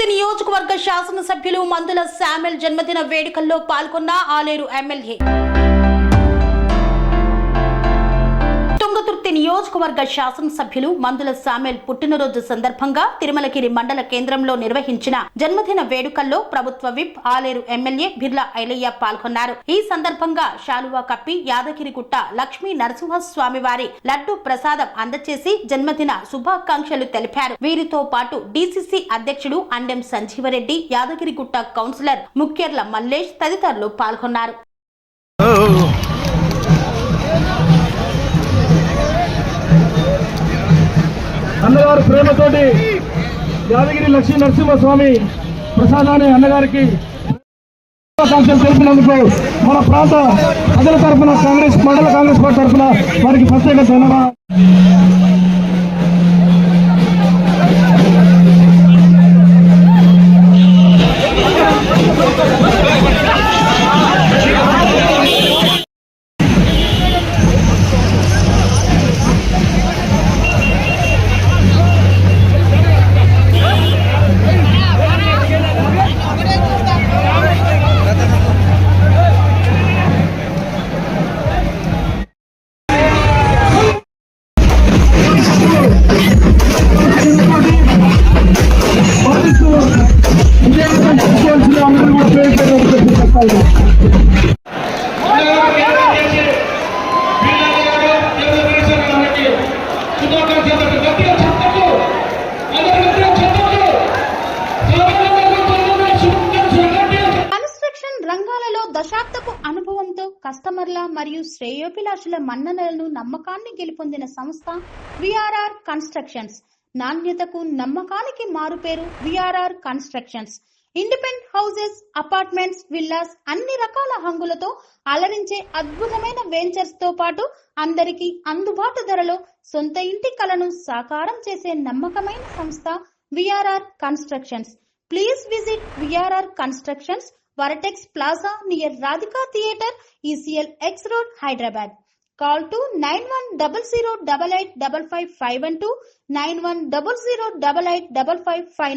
నియోజకవర్గ శాసనసభ్యులు మందుల శామ్యూల్ జన్మదిన వేడుకల్లో పాల్గొన్న ఆలేరు ఎమ్మెల్యే. తుంగతుర్తి నియోజకవర్గ శాసనసభ్యులు మందుల శామ్యూల్ పుట్టినరోజు సందర్భంగా తిరుమలగిరి మండల కేంద్రంలో నిర్వహించిన జన్మదిన వేడుకల్లో ప్రభుత్వ విప్ ఆలేరు ఎమ్మెల్యే బిర్లా ఐలయ్య పాల్గొన్నారు. ఈ సందర్భంగా శాలువా కప్పి యాదగిరిగుట్ట లక్ష్మీ నరసింహస్వామి వారి లడ్డు ప్రసాదం అందచేసి జన్మదిన శుభాకాంక్షలు తెలిపారు. వీరితో పాటు డిసిసి అధ్యక్షుడు అండెం సంజీవరెడ్డి, యాదగిరిగుట్ట కౌన్సిలర్ ముఖ్యర్ల మల్లేష్ తదితరులు పాల్గొన్నారు. అన్నగారు ప్రేమతోటి యాదగిరి లక్ష్మీ నరసింహస్వామి ప్రసాదాన్ని అన్నగారికి శుభాకాంక్షలు తెలిపినందుకు మన ప్రాంత ప్రజల తరఫున మండల కాంగ్రెస్ పార్టీ తరఫున వారికి ప్రత్యేక ధన్యవాదాలు. రంగాలలో దశాబ్దపు అనుభవంతో కస్టమర్ల మరియు శ్రేయోభిలాషుల మన్ననలను నమ్మకాన్ని గెలుపొందిన సంస్థ విఆర్ఆర్ కన్స్ట్రక్షన్స్. నాణ్యతకు నమ్మకానికి మారుపేరు VRR constructions. Independent houses, apartments, villas అన్ని రకాల హంగులతో అలరించే అద్భుతమైన వెంచర్స్ తో పాటు అందరికీ అందుబాటు ధరలో సొంత ఇంటి కలను సాకారం చేసే నమ్మకమైన సంస్థ VRR constructions. Please visit VRR constructions, Varatex Plaza near Radhika Theatre, ECL X Road, Hyderabad. Call to 9100885551 91008855.